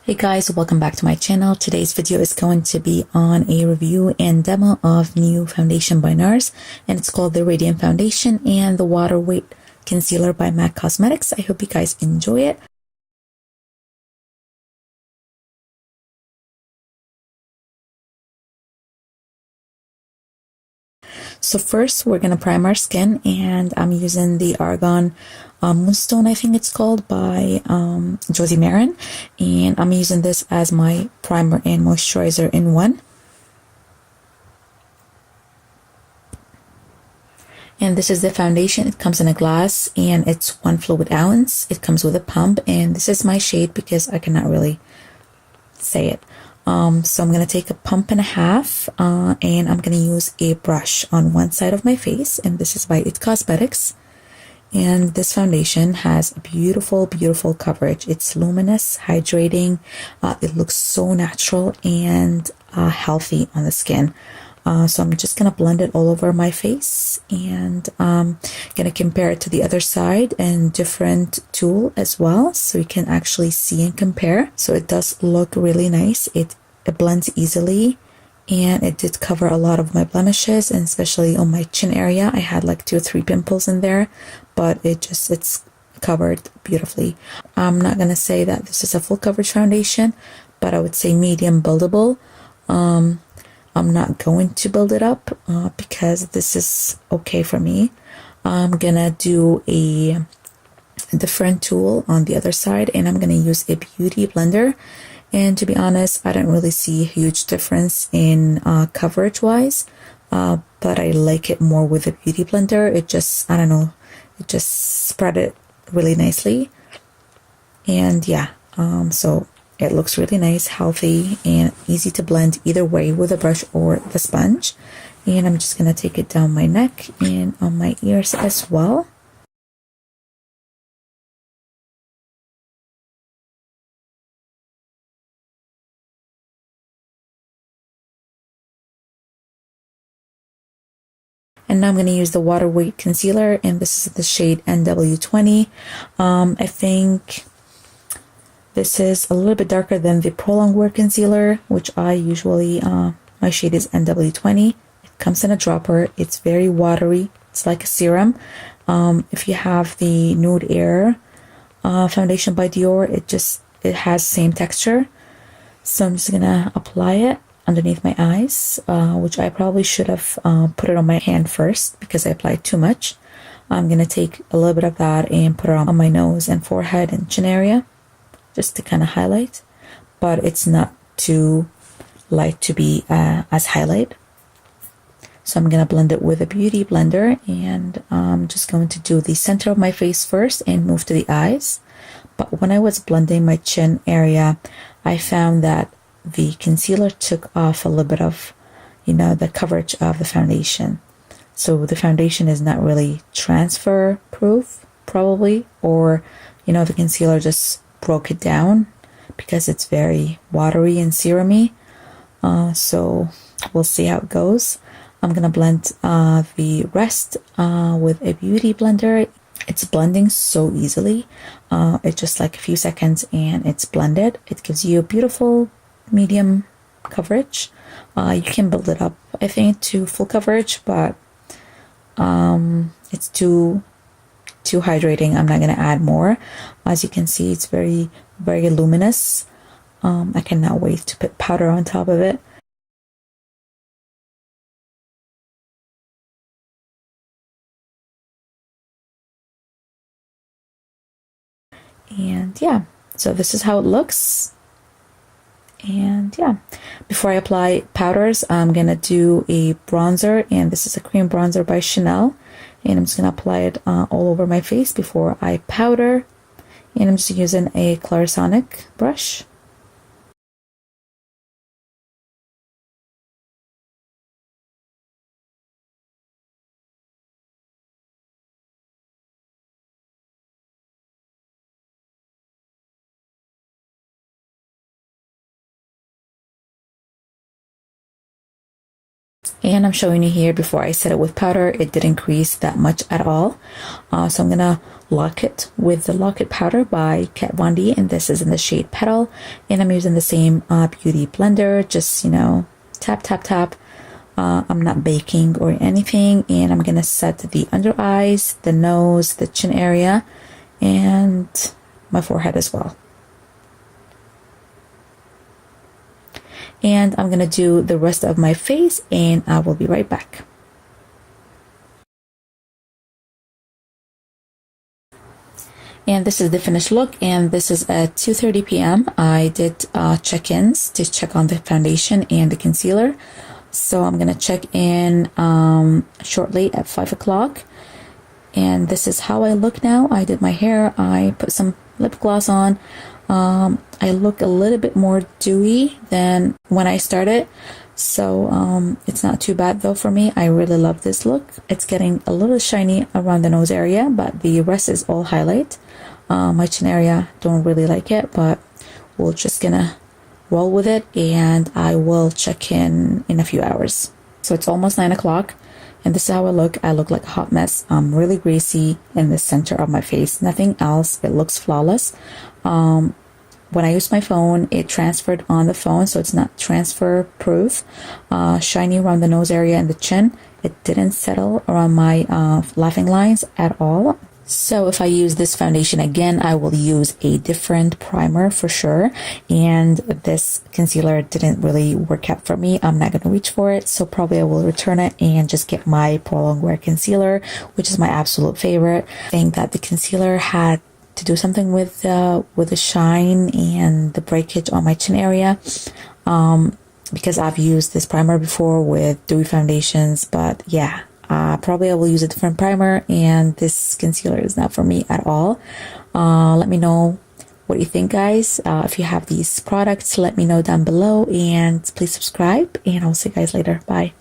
Hey guys, welcome back to my channel. Today's video is going to be on a review and demo of new foundation by Nars, and it's called the Radiant Foundation and the Waterweight Concealer by MAC Cosmetics. I hope you guys enjoy it. So first, we're going to prime our skin, and I'm using the Argan Moonstone, I think it's called, by Josie Marin, and I'm using this as my primer and moisturizer in one. And this is the foundation. It comes in a glass and it's 1 fluid ounce. It comes with a pump, and this is my shade because I cannot really say it. So I'm going to take a pump and a half, and I'm going to use a brush on one side of my face, and this is by It Cosmetics. And this foundation has a beautiful, beautiful coverage. It's luminous, hydrating. It looks so natural and healthy on the skin. So I'm just going to blend it all over my face, and going to compare it to the other side and different tool as well, so you can actually see and compare. So it does look really nice. It blends easily, and it did cover a lot of my blemishes, and especially on my chin area. I had like 2 or 3 pimples in there, but it's covered beautifully. I'm not going to say that this is a full coverage foundation, but I would say medium buildable. I'm not going to build it up because this is okay for me. I'm gonna do a different tool on the other side, and I'm gonna use a beauty blender. And to be honest, I don't really see a huge difference in coverage wise, but I like it more with a beauty blender. It just, I don't know, it just spread it really nicely. And yeah, so it looks really nice, healthy, and easy to blend either way with a brush or the sponge. And I'm just going to take it down my neck and on my ears as well. And now I'm going to use the Waterweight Concealer, and this is the shade NW20. I think this is a little bit darker than the Prolonged Wear Concealer, which I usually, my shade is NW20. It comes in a dropper. It's very watery. It's like a serum. If you have the Nude Air foundation by Dior, it has the same texture. So I'm just gonna apply it underneath my eyes, which I probably should have put it on my hand first because I applied too much. I'm gonna take a little bit of that and put it on my nose and forehead and chin area, just to kind of highlight, but it's not too light to be as highlight. So I'm going to blend it with a beauty blender, and I'm just going to do the center of my face first and move to the eyes. But when I was blending my chin area, I found that the concealer took off a little bit of, the coverage of the foundation. So the foundation is not really transfer proof, probably, or, the concealer just broke it down because it's very watery and serumy. So we'll see how it goes. I'm gonna blend the rest with a beauty blender. It's blending so easily. It's just like a few seconds and it's blended. It gives you a beautiful medium coverage. You can build it up, I think, to full coverage, but it's too hydrating. I'm not going to add more. As you can see, it's very, very luminous. I cannot wait to put powder on top of it. And yeah, so this is how it looks. And yeah, before I apply powders, I'm going to do a bronzer, and this is a cream bronzer by Chanel. And I'm just going to apply it all over my face before I powder. And I'm just using a Clarisonic brush. And I'm showing you here, before I set it with powder, it didn't crease that much at all. So I'm gonna lock it with the Lock It powder by Kat Von D, and this is in the shade Petal. And I'm using the same beauty blender, just, you know, tap, tap, tap. I'm not baking or anything. And I'm gonna set the under eyes, the nose, the chin area, and my forehead as well. And I'm gonna do the rest of my face, and I will be right back. And this is the finished look, and this is at 2:30 p.m. I did check-ins to check on the foundation and the concealer. So I'm gonna check in shortly at 5 o'clock. And this is how I look now. I did my hair, I put some lip gloss on. I look a little bit more dewy than when I started, so it's not too bad though for me. I really love this look. It's getting a little shiny around the nose area, but the rest is all highlight. My chin area, don't really like it, but we're just gonna roll with it, and I will check in a few hours. So it's almost 9 o'clock. And this is how I look. I look like a hot mess. I'm really greasy in the center of my face. Nothing else. It looks flawless. When I use my phone, it transferred on the phone, so it's not transfer proof. Shiny around the nose area and the chin. It didn't settle around my laughing lines at all. So if I use this foundation again, I will use a different primer for sure. And this concealer didn't really work out for me. I'm not going to reach for it. So probably I will return it and just get my Prolong Wear concealer, which is my absolute favorite. I think that the concealer had to do something with the shine and the breakage on my chin area. Because I've used this primer before with dewy foundations, but yeah. Probably I will use a different primer, and this concealer is not for me at all. Let me know what you think, guys. If you have these products, let me know down below, and please subscribe, and I'll see you guys later. Bye.